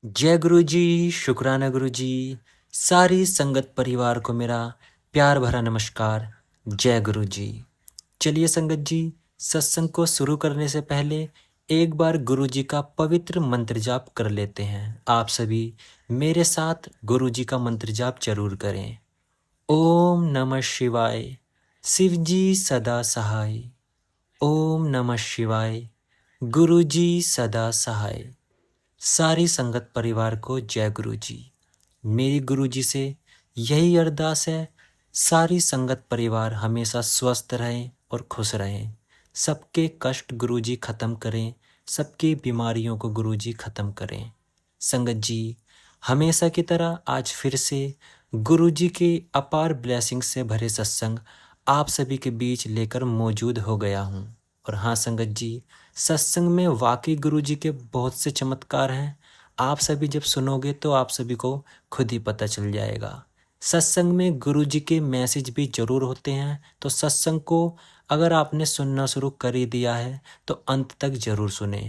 जय गुरु जी, शुक्राना गुरु जी। सारी संगत परिवार को मेरा प्यार भरा नमस्कार। जय गुरु जी। चलिए संगत जी, सत्संग को शुरू करने से पहले एक बार गुरु जी का पवित्र मंत्र जाप कर लेते हैं। आप सभी मेरे साथ गुरु जी का मंत्र जाप जरूर करें। ओम नमः शिवाय, शिव जी सदा सहाय। ओम नमः शिवाय, गुरु जी सदा सहाय। सारी संगत परिवार को जय गुरु जी। मेरी गुरु जी से यही अरदास है, सारी संगत परिवार हमेशा स्वस्थ रहें और खुश रहें। सबके कष्ट गुरु जी खत्म करें, सबकी बीमारियों को गुरु जी खत्म करें। संगत जी, हमेशा की तरह आज फिर से गुरु जी के अपार ब्लेसिंग से भरे सत्संग आप सभी के बीच लेकर मौजूद हो गया हूँ। और हाँ संगत जी, सत्संग में वाकई गुरु जी के बहुत से चमत्कार हैं। आप सभी जब सुनोगे तो आप सभी को खुद ही पता चल जाएगा। सत्संग में गुरु जी के मैसेज भी जरूर होते हैं, तो सत्संग को अगर आपने सुनना शुरू कर ही दिया है तो अंत तक जरूर सुने।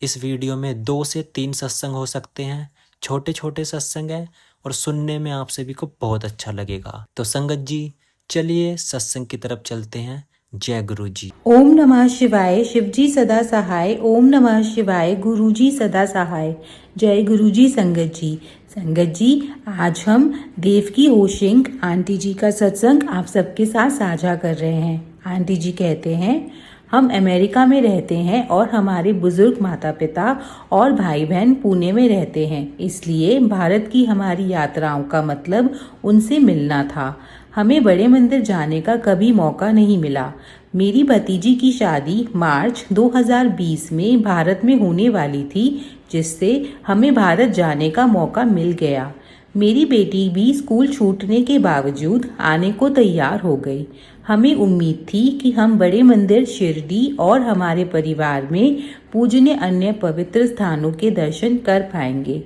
इस वीडियो में 2 से 3 सत्संग हो सकते हैं, छोटे छोटे सत्संग हैं और सुनने में आप सभी को बहुत अच्छा लगेगा। तो संगत जी, चलिए सत्संग की तरफ चलते हैं। जय गुरु जी। ओम नमः शिवाय, शिवजी सदा सहाय। ओम नमः शिवाय, गुरुजी सदा सहाय। जय गुरुजी। संगत जी, आज हम देवकी होशिंग आंटी जी का सत्संग आप सबके साथ साझा कर रहे हैं। आंटी जी कहते हैं, हम अमेरिका में रहते हैं और हमारे बुजुर्ग माता पिता और भाई बहन पुणे में रहते हैं, इसलिए भारत की हमारी यात्राओं का मतलब उनसे मिलना था। हमें बड़े मंदिर जाने का कभी मौका नहीं मिला। मेरी भतीजी की शादी मार्च 2020 में भारत में होने वाली थी, जिससे हमें भारत जाने का मौका मिल गया। मेरी बेटी भी स्कूल छूटने के बावजूद आने को तैयार हो गई। हमें उम्मीद थी कि हम बड़े मंदिर, शिरडी और हमारे परिवार में पूजनीय अन्य पवित्र स्थानों के दर्शन कर पाएंगे।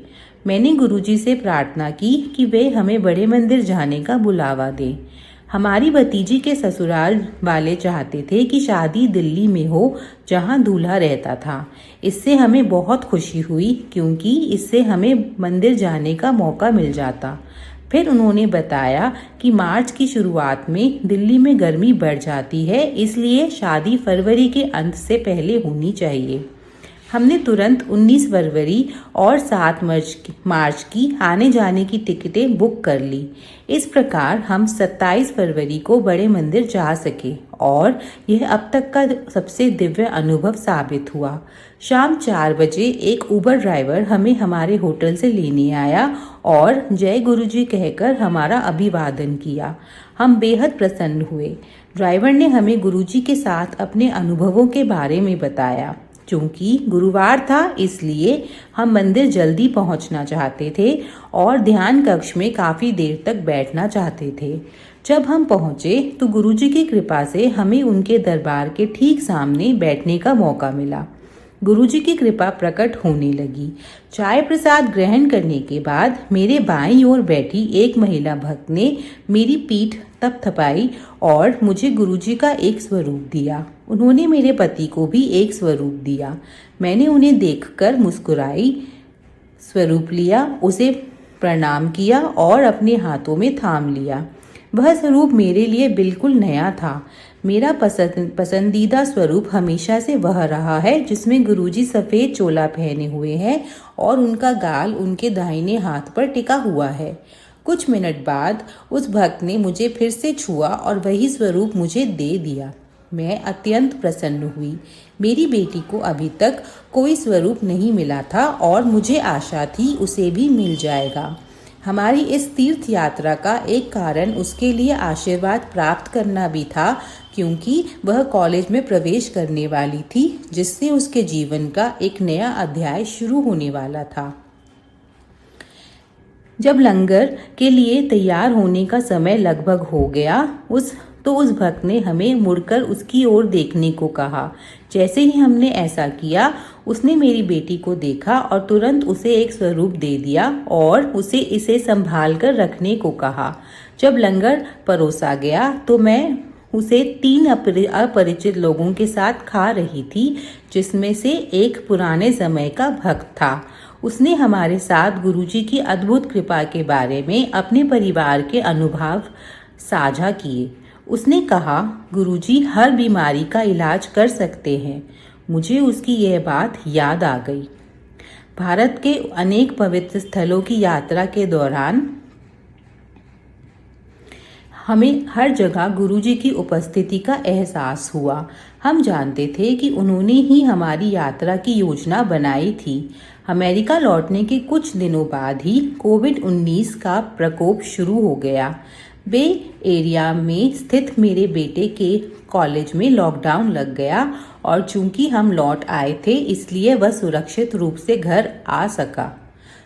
मैंने गुरुजी से प्रार्थना की कि वे हमें बड़े मंदिर जाने का बुलावा दें। हमारी भतीजी के ससुराल वाले चाहते थे कि शादी दिल्ली में हो, जहां दूल्हा रहता था। इससे हमें बहुत खुशी हुई, क्योंकि इससे हमें मंदिर जाने का मौका मिल जाता। फिर उन्होंने बताया कि मार्च की शुरुआत में दिल्ली में गर्मी बढ़ जाती है, इसलिए शादी फरवरी के अंत से पहले होनी चाहिए। हमने तुरंत 19 फरवरी और 7 मार्च की आने जाने की टिकटें बुक कर ली। इस प्रकार हम 27 फरवरी को बड़े मंदिर जा सके और यह अब तक का सबसे दिव्य अनुभव साबित हुआ। शाम 4 बजे एक उबर ड्राइवर हमें हमारे होटल से लेने आया और जय गुरुजी कहकर हमारा अभिवादन किया। हम बेहद प्रसन्न हुए। ड्राइवर ने हमें गुरुजी के साथ अपने अनुभवों के बारे में बताया। चूंकि गुरुवार था, इसलिए हम मंदिर जल्दी पहुंचना चाहते थे और ध्यान कक्ष में काफ़ी देर तक बैठना चाहते थे। जब हम पहुंचे तो गुरुजी की कृपा से हमें उनके दरबार के ठीक सामने बैठने का मौका मिला। गुरुजी की कृपा प्रकट होने लगी। चाय प्रसाद ग्रहण करने के बाद मेरे बाईं ओर बैठी एक महिला भक्त ने मेरी पीठ थपथपाई और मुझे गुरुजी का एक स्वरूप दिया। उन्होंने मेरे पति को भी एक स्वरूप दिया। मैंने उन्हें देखकर मुस्कुराई, स्वरूप लिया, उसे प्रणाम किया और अपने हाथों में थाम लिया। वह स्वरूप मेरे लिए बिल्कुल नया था। मेरा पसंदीदा स्वरूप हमेशा से वह रहा है जिसमें गुरुजी सफ़ेद चोला पहने हुए हैं और उनका गाल उनके दाहिने हाथ पर टिका हुआ है। कुछ मिनट बाद उस भक्त ने मुझे फिर से छुआ और वही स्वरूप मुझे दे दिया। मैं अत्यंत प्रसन्न हुई। मेरी बेटी को अभी तक कोई स्वरूप नहीं मिला था और मुझे आशा थी उसे भी मिल जाएगा। हमारी इस तीर्थ यात्रा का एक कारण उसके लिए आशीर्वाद प्राप्त करना भी था, क्योंकि वह कॉलेज में प्रवेश करने वाली थी, जिससे उसके जीवन का एक नया अध्याय शुरू होने वाला था। जब लंगर के लिए तैयार होने का समय लगभग हो गया, उस भक्त ने हमें मुड़कर उसकी ओर देखने को कहा। जैसे ही हमने ऐसा किया, उसने मेरी बेटी को देखा और तुरंत उसे एक स्वरूप दे दिया और उसे इसे संभाल कर रखने को कहा। जब लंगर परोसा गया तो मैं उसे 3 अपरिचित लोगों के साथ खा रही थी, जिसमें से एक पुराने समय का भक्त था। उसने हमारे साथ गुरुजी की अद्भुत कृपा के बारे में अपने परिवार के अनुभव साझा किए। उसने कहा, गुरुजी हर बीमारी का इलाज कर सकते हैं। मुझे उसकी यह बात याद आ गई। भारत के अनेक पवित्र स्थलों की यात्रा के दौरान हमें हर जगह गुरुजी की उपस्थिति का एहसास हुआ। हम जानते थे कि उन्होंने ही हमारी यात्रा की योजना बनाई थी। अमेरिका लौटने के कुछ दिनों बाद ही कोविड-19 का प्रकोप शुरू हो गया। बे एरिया में स्थित मेरे बेटे के कॉलेज में लॉकडाउन लग गया और चूंकि हम लौट आए थे इसलिए वह सुरक्षित रूप से घर आ सका।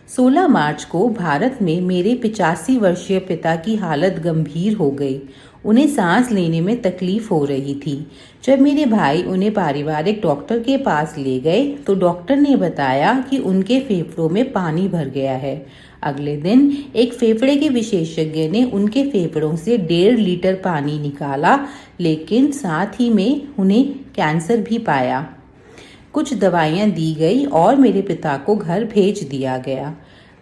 16 मार्च को भारत में मेरे 85 वर्षीय पिता की हालत गंभीर हो गई। उन्हें सांस लेने में तकलीफ हो रही थी। जब मेरे भाई उन्हें पारिवारिक डॉक्टर के पास ले गए तो डॉक्टर ने बताया कि उनके फेफड़ों में पानी भर गया है। अगले दिन एक फेफड़े के विशेषज्ञ ने उनके फेफड़ों से 1.5 लीटर पानी निकाला, लेकिन साथ ही में उन्हें कैंसर भी पाया। कुछ दवाइयाँ दी गई और मेरे पिता को घर भेज दिया गया।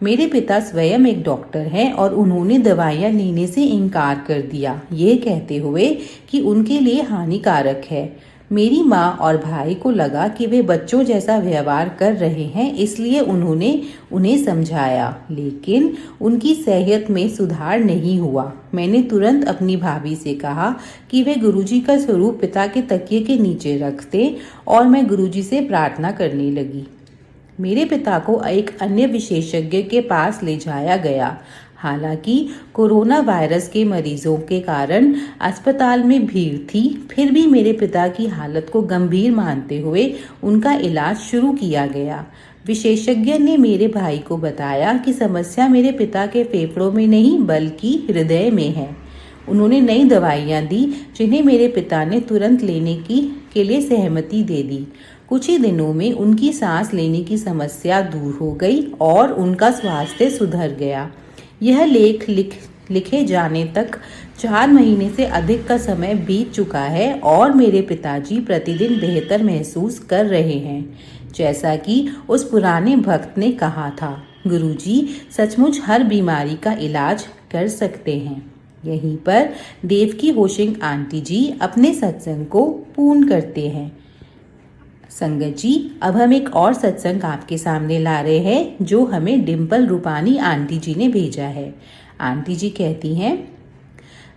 मेरे पिता स्वयं एक डॉक्टर हैं और उन्होंने दवाइयाँ लेने से इनकार कर दिया, ये कहते हुए कि उनके लिए हानिकारक है। मेरी माँ और भाई को लगा कि वे बच्चों जैसा व्यवहार कर रहे हैं, इसलिए उन्होंने उन्हें समझाया, लेकिन उनकी सेहत में सुधार नहीं हुआ। मैंने तुरंत अपनी भाभी से कहा कि वे गुरुजी का स्वरूप पिता के तकिए के नीचे रख दें और मैं गुरुजी से प्रार्थना करने लगी। मेरे पिता को एक अन्य विशेषज्ञ के पास ले जाया गया। हालांकि कोरोना वायरस के मरीजों के कारण अस्पताल में भीड़ थी, फिर भी मेरे पिता की हालत को गंभीर मानते हुए उनका इलाज शुरू किया गया। विशेषज्ञ ने मेरे भाई को बताया कि समस्या मेरे पिता के फेफड़ों में नहीं बल्कि हृदय में है। उन्होंने नई दवाइयाँ दी जिन्हें मेरे पिता ने तुरंत लेने के लिए सहमति दे दी। कुछ ही दिनों में उनकी सांस लेने की समस्या दूर हो गई और उनका स्वास्थ्य सुधर गया। यह लेख लिखे जाने तक 4 महीने से अधिक का समय बीत चुका है और मेरे पिताजी प्रतिदिन बेहतर महसूस कर रहे हैं। जैसा कि उस पुराने भक्त ने कहा था, गुरुजी सचमुच हर बीमारी का इलाज कर सकते हैं। यहीं पर देवकी होशिंग आंटी जी अपने सत्संग को पूर्ण करते हैं। संगत जी, अब हम एक और सत्संग आपके सामने ला रहे हैं जो हमें डिम्पल रूपानी आंटी जी ने भेजा है। आंटी जी कहती हैं,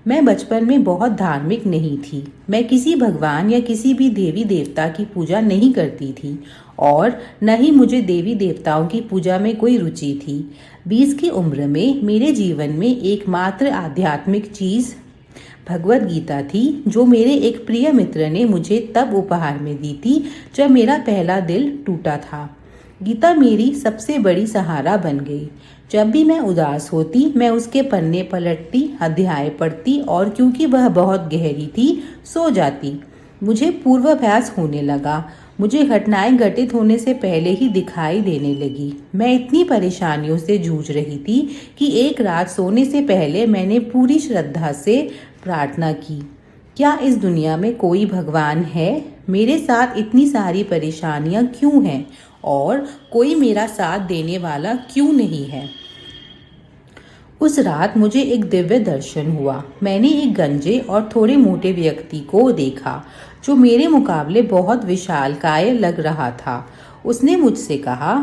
मैं बचपन में बहुत धार्मिक नहीं थी। मैं किसी भगवान या किसी भी देवी देवता की पूजा नहीं करती थी और न ही मुझे देवी देवताओं की पूजा में कोई रुचि थी। 20 की उम्र में मेरे जीवन में एकमात्र आध्यात्मिक चीज़ भगवद गीता थी, जो मेरे एक प्रिय मित्र ने मुझे तब उपहार में दी थी जब मेरा पहला दिल टूटा था। गीता मेरी सबसे बड़ी सहारा बन गई। जब भी मैं उदास होती, मैं उसके पन्ने पलटती, अध्याय पढ़ती और क्योंकि वह बहुत गहरी थी, सो जाती। मुझे पूर्वाभ्यास होने लगा। मुझे घटनाएं घटित होने से पहले ही दिखाई देने लगी। मैं इतनी परेशानियों से जूझ रही थी कि एक रात सोने से पहले मैंने पूरी श्रद्धा से प्रार्थना की, क्या इस दुनिया में कोई भगवान है? मेरे साथ इतनी सारी परेशानियां क्यों हैं और कोई मेरा साथ देने वाला क्यों नहीं है? उस रात मुझे एक दिव्य दर्शन हुआ। मैंने एक गंजे और थोड़े मोटे व्यक्ति को देखा जो मेरे मुकाबले बहुत विशालकाय लग रहा था। उसने मुझसे कहा,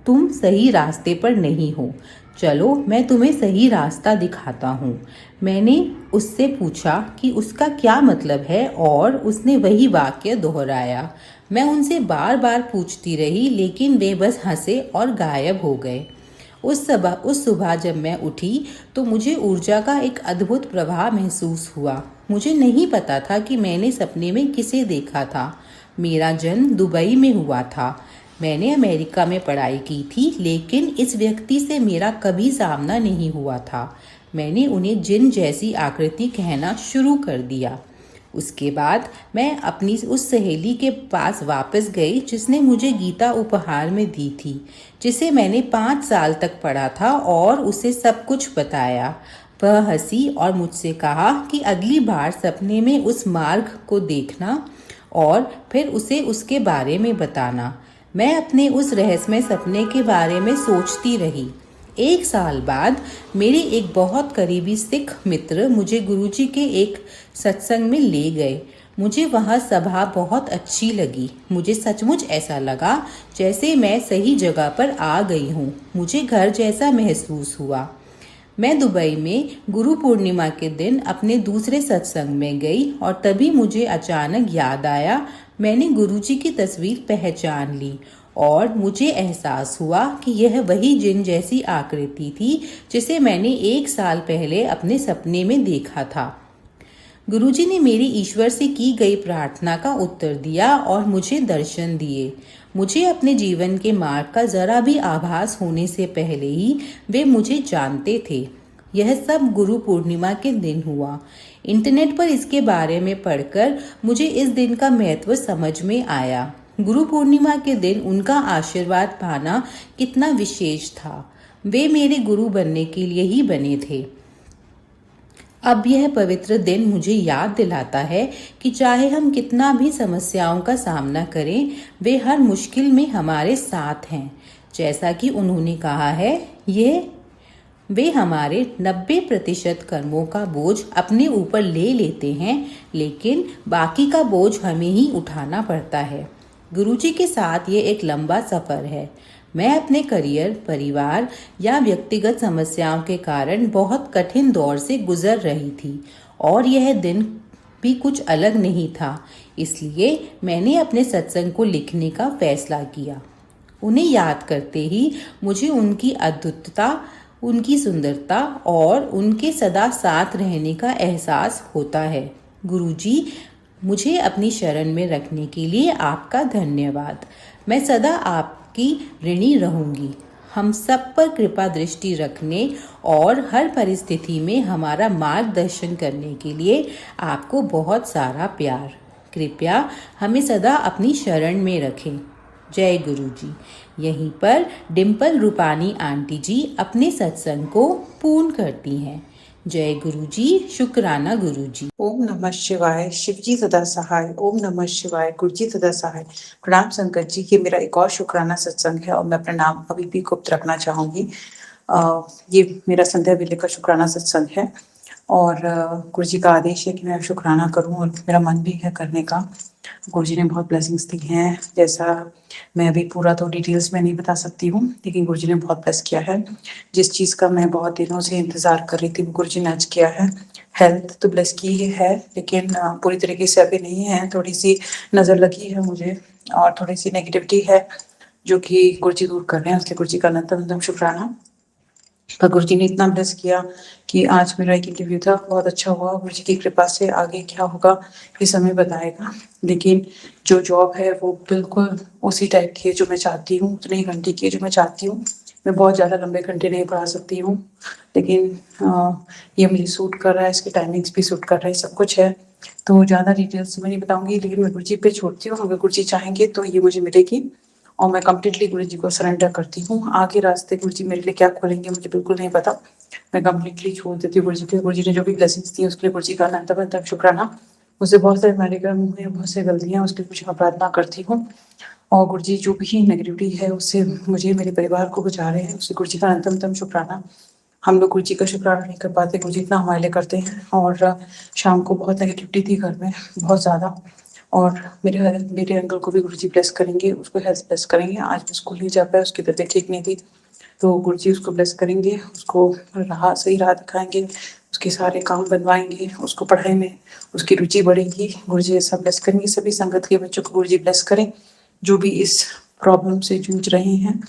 तुम सही रास्ते पर नहीं हो, चलो मैं तुम्हें सही रास्ता दिखाता हूँ। मैंने उससे पूछा कि उसका क्या मतलब है और उसने वही वाक्य दोहराया। मैं उनसे बार बार पूछती रही, लेकिन वे बस हंसे और गायब हो गए। उस सुबह जब मैं उठी तो मुझे ऊर्जा का एक अद्भुत प्रवाह महसूस हुआ। मुझे नहीं पता था कि मैंने सपने में किसे देखा था। मेरा जन्म दुबई में हुआ था। मैंने अमेरिका में पढ़ाई की थी, लेकिन इस व्यक्ति से मेरा कभी सामना नहीं हुआ था। मैंने उन्हें जिन जैसी आकृति कहना शुरू कर दिया। उसके बाद मैं अपनी उस सहेली के पास वापस गई जिसने मुझे गीता उपहार में दी थी, जिसे मैंने 5 साल तक पढ़ा था और उसे सब कुछ बताया। वह हंसी और मुझसे कहा कि अगली बार सपने में उस मार्ग को देखना और फिर उसे उसके बारे में बताना। मैं अपने उस रहस्यमय सपने के बारे में सोचती रही। 1 साल बाद मेरे एक बहुत करीबी सिख मित्र मुझे गुरुजी के एक सत्संग में ले गए। मुझे वह सभा बहुत अच्छी लगी। मुझे सचमुच ऐसा लगा जैसे मैं सही जगह पर आ गई हूँ। मुझे घर जैसा महसूस हुआ। मैं दुबई में गुरु पूर्णिमा के दिन अपने दूसरे सत्संग में गई और तभी मुझे अचानक याद आया, मैंने गुरुजी की तस्वीर पहचान ली और मुझे एहसास हुआ कि यह वही जिन जैसी आकृति थी जिसे मैंने 1 साल पहले अपने सपने में देखा था। गुरुजी ने मेरी ईश्वर से की गई प्रार्थना का उत्तर दिया और मुझे दर्शन दिए। मुझे अपने जीवन के मार्ग का जरा भी आभास होने से पहले ही वे मुझे जानते थे। यह सब गुरु पूर्णिमा के दिन हुआ। इंटरनेट पर इसके बारे में पढ़कर मुझे इस दिन का महत्व समझ में आया। गुरु पूर्णिमा के दिन उनका आशीर्वाद पाना कितना विशेष था। वे मेरे गुरु बनने के लिए ही बने थे। अब यह पवित्र दिन मुझे याद दिलाता है कि चाहे हम कितना भी समस्याओं का सामना करें, वे हर मुश्किल में हमारे साथ हैं। जैसा कि उन्होंने कहा है, वे हमारे 90% कर्मों का बोझ अपने ऊपर ले लेते हैं, लेकिन बाकी का बोझ हमें ही उठाना पड़ता है। गुरुजी के साथ ये एक लंबा सफ़र है। मैं अपने करियर, परिवार या व्यक्तिगत समस्याओं के कारण बहुत कठिन दौर से गुजर रही थी और यह दिन भी कुछ अलग नहीं था। इसलिए मैंने अपने सत्संग को लिखने का फैसला किया। उन्हें याद करते ही मुझे उनकी अद्भुतता, उनकी सुंदरता और उनके सदा साथ रहने का एहसास होता है। गुरुजी, मुझे अपनी शरण में रखने के लिए आपका धन्यवाद। मैं सदा आपकी ऋणी रहूंगी। हम सब पर कृपा दृष्टि रखने और हर परिस्थिति में हमारा मार्गदर्शन करने के लिए आपको बहुत सारा प्यार। कृपया हमें सदा अपनी शरण में रखें। जय गुरु जी। यहीं पर डिम्पल रूपानी आंटी जी अपने सत्संग को पूर्ण करती हैं। जय गुरु जी। शुक्राना गुरु जी। ओम नमः शिवाय। शिव जी सदा सहाय। ओम नमः शिवाय। गुरु जी सदा सहाय। प्रणाम संकट जी। ये मेरा एक और शुक्राना सत्संग है और मैं अपना नाम अभी भी गुप्त रखना चाहूंगी। ये मेरा संध्या वेले का शुक्राना सत्संग है और गुरु जी का आदेश है कि मैं शुक्राना करूं और मेरा मन भी है करने का। गुरु जी ने बहुत ब्लेसिंग्स दी हैं, जैसा मैं अभी पूरा तो डिटेल्स में नहीं बता सकती हूँ, लेकिन गुरु जी ने बहुत ब्लेस किया है। जिस चीज़ का मैं बहुत दिनों से इंतज़ार कर रही थी वो गुरु जी ने आज किया है। हेल्थ तो ब्लेस की ही है, लेकिन पूरी तरीके से अभी नहीं है। थोड़ी सी नज़र लगी है मुझे और थोड़ी सी नेगेटिविटी है जो कि गुरु जी दूर कर रहे हैं। उसके गुरु जी का अनंतम शुक्राना। पर गुरु जी ने इतना ब्लेस किया कि आज मेरा एक इंटरव्यू था, बहुत अच्छा हुआ। गुरु जी की कृपा से आगे क्या होगा ये समय बताएगा, लेकिन जो जॉब है वो बिल्कुल उसी टाइप की है जो मैं चाहती हूँ, उतने ही घंटे की है जो मैं चाहती हूँ। मैं बहुत ज़्यादा लंबे घंटे नहीं पढ़ा सकती हूँ, लेकिन ये मुझे सूट कर रहा है, इसकी टाइमिंग्स भी सूट कर रहा है, सब कुछ है। तो ज़्यादा डिटेल्स मैं नहीं बताऊँगी, लेकिन मैं गुरु जी पे छोड़ती हूँ। अगर गुरु जी चाहेंगे तो ये मुझे मिलेगी और मैं कम्प्लीटली गुरु जी को सरेंडर करती हूँ। आगे रास्ते गुरु जी मेरे लिए क्या खोलेंगे मुझे बिल्कुल नहीं पता। मैं कम्प्लीटली छोड़ देती हूँ गुरु जी के। गुरु जी ने जो भी ब्लेसिंग्स दी उसके लिए गुरु जी का अनंत शुक्राना। मुझसे बहुत सारे मेरे कर्म हुए, बहुत से गलतियाँ, उसके लिए कुछ मैं प्रार्थना करती हूँ। और गुरु जी जो भी नेगेटिविटी है उससे मुझे, मेरे परिवार को बचा रहे हैं, उससे गुरु जी का अनंतम शुक्राना। हम लोग गुरु जी का शुक्राना नहीं कर पाते, गुरु जी इतना हमारे लिए करते हैं। और शाम को बहुत नेगेटिविटी थी घर में, बहुत ज़्यादा। और मेरे अंकल को भी गुरु जी ब्लेस करेंगे, उसको हेल्थ ब्लेस करेंगे। आज वो स्कूल नहीं जा पाया, उसकी तबीयत ठीक नहीं थी, तो गुरु जी उसको ब्लेस करेंगे, उसको सही राह दिखाएंगे, उसके सारे काम बनवाएंगे, उसको पढ़ाई में उसकी रुचि बढ़ेगी। गुरु जी ऐसा ब्लेस करेंगे। सभी संगत के बच्चों को गुरु जी ब्लेस करें जो भी इस प्रॉब्लम से जूझ रहे हैं।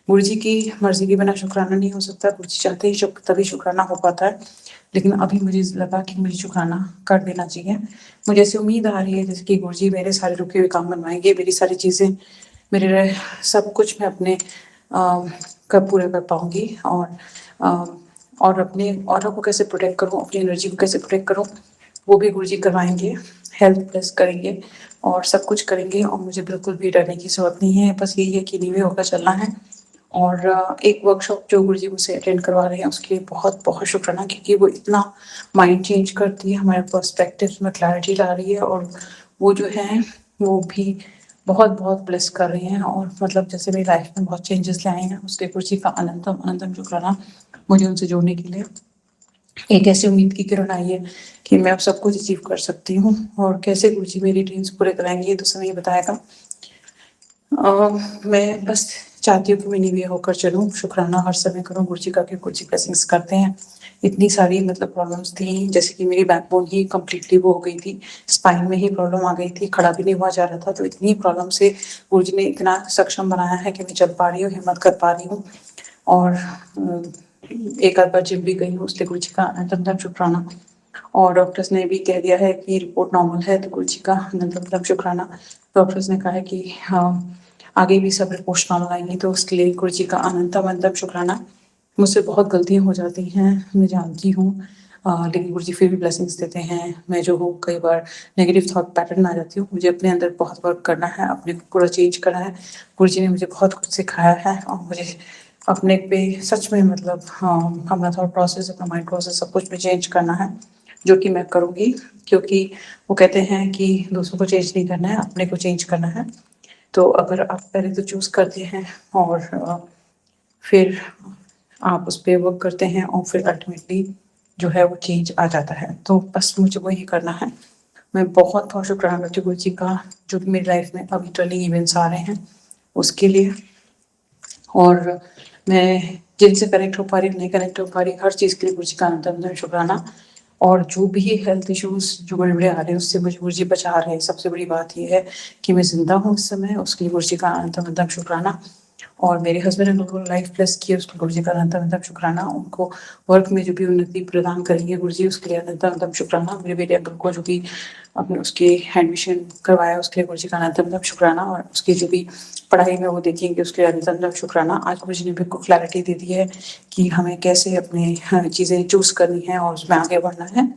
गुरु जी की मर्जी के बिना शुक्राना नहीं हो सकता। गुरु जी चाहते ही तभी शुक्राना हो पाता है, लेकिन अभी मुझे लगा कि मुझे शुक्राना कर देना चाहिए। मुझे ऐसी उम्मीद आ रही है जैसे कि गुरु जी मेरे सारे रुके हुए काम बनवाएंगे, मेरी सारी चीज़ें, मेरे सब कुछ मैं अपने कब पूरा कर पाऊंगी। और अपने ऑरा को कैसे प्रोटेक्ट करूं, अपनी एनर्जी को कैसे प्रोटेक्ट करूं, वो भी गुरु जी करवाएंगे। हेल्थ प्लस करेंगे और सब कुछ करेंगे और मुझे बिल्कुल भी डरने की जरूरत नहीं है। बस यही है कि नीवे होकर चलना है। और एक वर्कशॉप जो गुरु जी मुझसे अटेंड करवा रहे हैं उसके लिए बहुत बहुत शुक्राना, क्योंकि वो इतना माइंड चेंज करती है, हमारे पर्सपेक्टिव में क्लैरिटी ला रही है। और वो जो है वो भी बहुत बहुत ब्लेस कर रही हैं और मतलब जैसे मेरी लाइफ में बहुत चेंजेस लाए हैं, उसके गुरु जी का अनंतम अनंतम शुक्राना। मुझे उनसे जोड़ने के लिए एक ऐसी उम्मीद की किरण आई है कि मैं अब सब कुछ अचीव कर सकती हूँ, और कैसे गुरु जी मेरी ड्रीम्स पूरे कराएंगे ये तो समय ही बताएगा। मैं बस चाहती हूँ कि मैं नीवे होकर चलूँ, शुक्राना हर समय करूँ गुरु जी का, कि गुरु जी ब्लेसिंग्स करते हैं। इतनी सारी मतलब प्रॉब्लम्स थी, जैसे कि मेरी बैकबोन ही कम्प्लीटली वो हो गई थी, स्पाइन में ही प्रॉब्लम आ गई थी, खड़ा भी नहीं हुआ जा रहा था। तो इतनी प्रॉब्लम से गुरु जी ने इतना सक्षम बनाया है कि मैं चल पा रही हूँ, हिम्मत कर पा रही हूँ, और एक आध बार जिम भी गई हूँ, उसके गुरु जी का अनंतम शुक्राना। और डॉक्टर्स ने भी कह दिया है कि रिपोर्ट नॉर्मल है, तो गुरु जी का अनंतम शुक्राना। डॉक्टर्स ने कहा है कि हाँ, आगे भी सब रिपोर्ट्स नॉर्मल आएंगी, तो उसके लिए गुरु जी का अनंतम अनंतम शुक्राना। मुझसे बहुत गलतियाँ हो जाती हैं, मैं जानती हूँ, लेकिन गुरु जी फिर भी ब्लेसिंग्स देते हैं। मैं जो हूँ कई बार नेगेटिव थॉट पैटर्न में आ जाती हूँ, मुझे अपने अंदर बहुत वर्क करना है, अपने को पूरा चेंज करना है। गुरु जी ने मुझे बहुत कुछ सिखाया है, और मुझे अपने पे सच में मतलब हाँ, अपना थॉट प्रोसेस, अपना माइंड प्रोसेस सब कुछ में चेंज करना है, जो कि मैं करूँगी। क्योंकि वो कहते हैं कि दूसरों को चेंज नहीं करना है, अपने को चेंज करना है। तो अगर आप पहले तो चूज़ करते हैं और फिर आप उस पे वर्क करते हैं, और फिर अल्टीमेटली जो है वो चेंज आ जाता है। तो बस मुझे वही करना है। मैं बहुत बहुत शुक्राना करती हूँ गुरु जी का, जो कि मेरी लाइफ में अभी टर्निंग इवेंट्स आ रहे हैं उसके लिए। और मैं जिनसे कनेक्ट हो पा रही हूँ, नहीं कनेक्ट हो पा रही, हर चीज़ के लिए गुरु जी का अनंत शुक्राना। और जो भी हेल्थ इश्यूज जो बड़े बड़े आ रहे हैं, उससे मुझे गुरु जी बचा रहे हैं। सबसे बड़ी बात यह है कि मैं जिंदा हूँ इस समय, उसके लिए गुरु जी का अनंत शुक्राना। और मेरे हस्बैंड ने बिल्कुल लाइफ ब्लेस की है, उसके गुरु जी का अनंत शुक्राना। उनको वर्क में जो भी उन्नति प्रदान करेंगे गुरु जी, उसके लिए अनंत शुक्राना। मेरे बेटे अंकल को जो भी अपने उसके एडमिशन करवाया, उसके लिए गुरु जी का अनंत शुक्राना। और उसकी जो भी पढ़ाई में वो देखेंगे, उसके लिए अनंत शुक्राना। आज गुरु जी ने बिल्कुल क्लैरिटी दे दी है कि हमें कैसे अपने चीज़ें चूज करनी है और उसमें आगे बढ़ना है,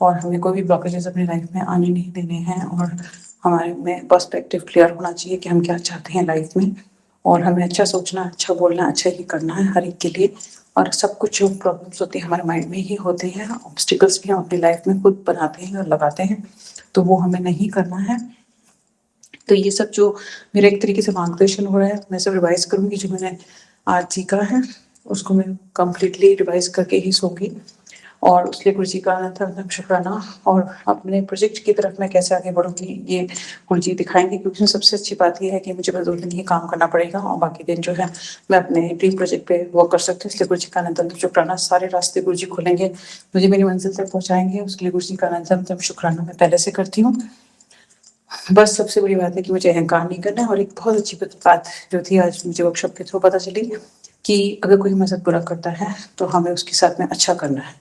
और हमें कोई भी ब्लॉकेजेस अपनी लाइफ में आने नहीं देने हैं। और हमारे में पर्सपेक्टिव क्लियर होना चाहिए कि हम क्या चाहते हैं लाइफ में, और हमें अच्छा सोचना, अच्छा बोलना, अच्छा ही करना है हर एक के लिए। और सब कुछ जो प्रॉब्लम्स होती हैं हमारे माइंड में ही होते हैं, ऑब्स्टिकल्स भी हम अपनी लाइफ में खुद बनाते हैं और लगाते हैं, तो वो हमें नहीं करना है। तो ये सब जो मेरा एक तरीके से मार्गदर्शन हो रहा है, मैं सब रिवाइज करूँगी, जो मैंने आज सीखा है उसको मैं कम्प्लीटली रिवाइज करके ही सोऊंगी। और उसके लिए गुरु जी का अनंत शुक्राना। और अपने प्रोजेक्ट की तरफ मैं कैसे आगे बढ़ूंगी, ये गुरु जी दिखाएंगे, क्योंकि उसमें सबसे अच्छी बात यह है कि मुझे बस 2 दिन ही काम करना पड़ेगा, और बाकी दिन जो है मैं अपने ड्रीम प्रोजेक्ट पे वर्क कर सकती हूँ। इसलिए गुरु जी का अनंत शुक्राना। सारे रास्ते गुरु जी खोलेंगे, मुझे मेरी मंजिल तक पहुँचाएंगे, उसके लिए गुरु जी का अनंत शुक्राना मैं पहले से करती हूँ। बस सबसे बड़ी बात है कि मुझे अहंकार नहीं करना है। और एक बहुत अच्छी बात जो थी आज मुझे वर्कशॉप के थ्रू पता चली, कि अगर कोई हमारे साथ बुरा करता है तो हमें उसके साथ में अच्छा करना है।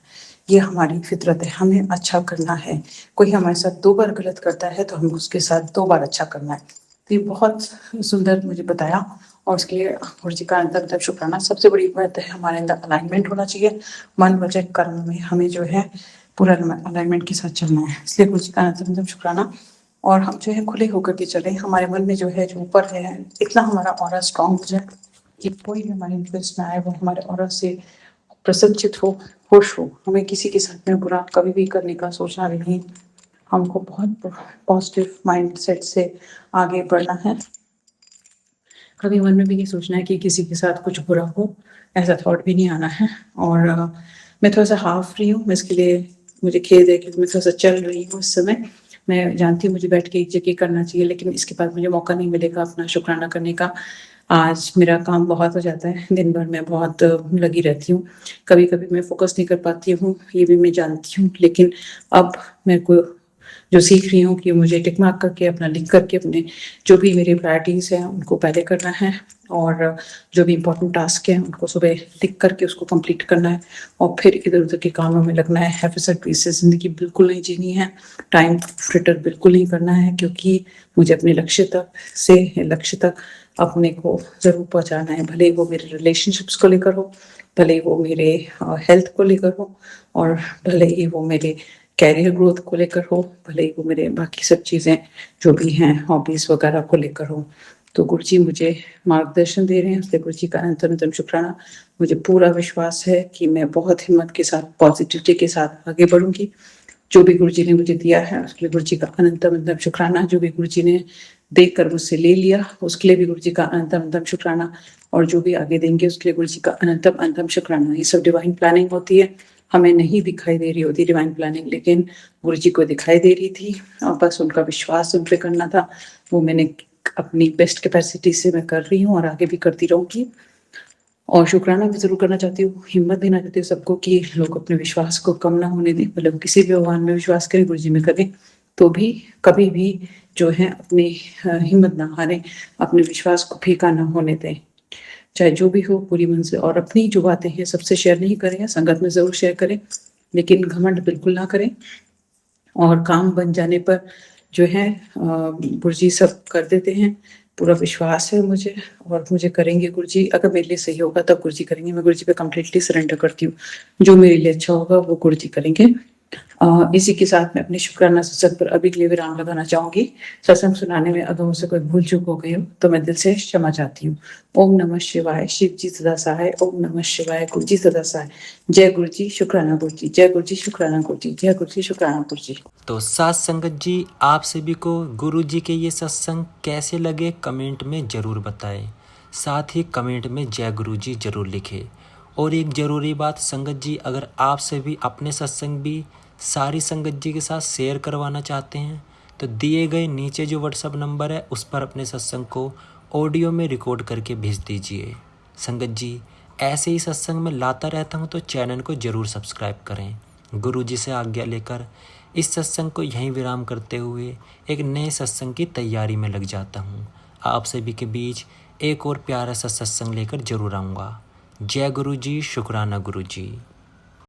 ये हमारी फितरत है, हमें अच्छा करना है। कोई हमारे साथ 2 बार गलत करता है तो हमें उसके साथ 2 बार अच्छा करना है। तो ये बहुत सुंदर मुझे बताया, और उसके लिए गुरु जी का अंतर शुक्राना। सबसे बड़ी बात है हमारे अंदर अलाइनमेंट होना चाहिए, मन वचन कर्म में हमें जो है पूरा अलाइनमेंट के साथ चलना है। इसलिए गुरु जी का अंतर शुक्राना। और हम जो है खुले होकर के चलें, हमारे मन में जो है जो ऊपर है, इतना हमारा ऑरा स्ट्रांग हो जाए कि कोई भी हमारे इंटरेस्ट में आए वो हमारे ऑरा से प्रसन्नचित हो, खुश हो। हमें किसी के साथ में बुरा कभी भी करने का सोचना नहीं, हमको बहुत पॉजिटिव माइंड सेट से आगे बढ़ना है। कभी मन में भी नहीं सोचना है कि किसी के साथ कुछ बुरा हो, ऐसा थॉट भी नहीं आना है। और मैं थोड़ा सा हाफ रही हूँ, मैं इसके लिए मुझे खेद है क्योंकि मैं थोड़ा सा चल रही हूँ इस समय। मैं जानती हूँ मुझे बैठ के एक जगह करना चाहिए, लेकिन इसके बाद मुझे मौका नहीं मिलेगा अपना शुक्राना करने का। आज मेरा काम बहुत हो जाता है, दिन भर मैं बहुत लगी रहती हूँ, कभी कभी मैं फोकस नहीं कर पाती हूँ, ये भी मैं जानती हूँ। लेकिन अब मेरे को जो सीख रही हूँ कि मुझे टिक मार्क करके अपना लिख करके अपने जो भी मेरी प्रायोरिटीज़ हैं उनको पहले करना है, और जो भी इम्पोर्टेंट टास्क हैं उनको सुबह लिख करके उसको कंप्लीट करना है, और फिर इधर उधर के कामों में लगना है। हैफिज़त से ज़िंदगी बिल्कुल नहीं जीनी है, टाइम फ्रिटर बिल्कुल नहीं करना है, क्योंकि मुझे अपने लक्ष्य तक अपने को ज़रूर पहुँचाना है। भले वो मेरे रिलेशनशिप्स को लेकर हो, भले वो मेरे हेल्थ को लेकर हो, और भले ही वो मेरे कैरियर ग्रोथ को लेकर हो, भले ही वो मेरे बाकी सब चीज़ें जो भी हैं हॉबीज़ वगैरह को लेकर हो। तो गुरु जी मुझे मार्गदर्शन दे रहे हैं, इसलिए गुरु जी का अनंत शुक्राना। मुझे पूरा विश्वास है कि मैं बहुत हिम्मत के साथ, पॉजिटिविटी के साथ आगे बढ़ूंगी, जो भी गुरु जी ने मुझे दिया है उसके लिए गुरु जी का अनंतम अनंतम शुक्राना। जो भी गुरु जी ने देकर मुझसे ले लिया उसके लिए भी गुरु जी का अनंतम अनंतम शुक्राना, और जो भी आगे देंगे उसके लिए गुरु जी का अनंतम अनंतम शुक्राना। ये सब डिवाइन प्लानिंग होती है, हमें नहीं दिखाई दे रही होती डिवाइन प्लानिंग, लेकिन गुरु जी को दिखाई दे रही थी और बस उनका विश्वास उन पे करना था। वो मैंने अपनी बेस्ट कैपेसिटी से मैं कर रही हूँ और आगे भी करती रहूँगी। और शुक्राना भी ज़रूर करना चाहती हूँ, हिम्मत देना चाहती हूँ सबको कि लोग अपने विश्वास को कम ना होने दें, मतलब किसी भी भगवान में विश्वास करें, गुरु जी में करें, तो भी कभी भी जो है अपनी हिम्मत ना हारें, अपने विश्वास को फीका ना होने दें, चाहे जो भी हो पूरी मन से। और अपनी जो बातें हैं सबसे शेयर नहीं करें, संगत में ज़रूर शेयर करें, लेकिन घमंड बिल्कुल ना करें। और काम बन जाने पर जो है गुरु जी सब कर देते हैं, पूरा विश्वास है मुझे और मुझे करेंगे गुरु जी। अगर मेरे लिए सही होगा तब गुरु जी करेंगे, मैं गुरु जी पे कम्प्लीटली सरेंडर करती हूँ। जो मेरे लिए अच्छा होगा वो गुरु जी करेंगे। इसी के साथ मैं अपने शुक्राना सत्संग पर अभी के लिए विराम लगाना चाहूंगी। सत्संग सुनाने में अगर मुझसे कोई भूल चूक हो गई हो तो मैं दिल से क्षमा चाहती हूँ। ओम नमः शिवाय, शिव जी सदा सहाय। ओम नमः शिवाय, गुरु जी सदा सहाय। जय गुरु जी, शुक्राना गुरु जी। जय गुरु जी, शुक्राना गुरु जी। जय गुरु जी, शुक्राना गुरु जी। तो साथ संगत जी, आप सभी को गुरु जी के ये सत्संग कैसे लगे कमेंट में ज़रूर बताएं। साथ ही कमेंट में जय गुरु जी ज़रूर लिखें। और एक ज़रूरी बात संगत जी, अगर आप सभी अपने सत्संग भी सारी संगत जी के साथ शेयर करवाना चाहते हैं तो दिए गए नीचे जो व्हाट्सएप नंबर है उस पर अपने सत्संग को ऑडियो में रिकॉर्ड करके भेज दीजिए। संगत जी, ऐसे ही सत्संग में लाता रहता हूँ तो चैनल को ज़रूर सब्सक्राइब करें। गुरु जी से आज्ञा लेकर इस सत्संग को यहीं विराम करते हुए एक नए सत्संग की तैयारी में लग जाता हूँ। आप सभी के बीच एक और प्यारा सा सत्संग लेकर जरूर आऊँगा। जय गुरु जी, शुक्राना गुरु जी।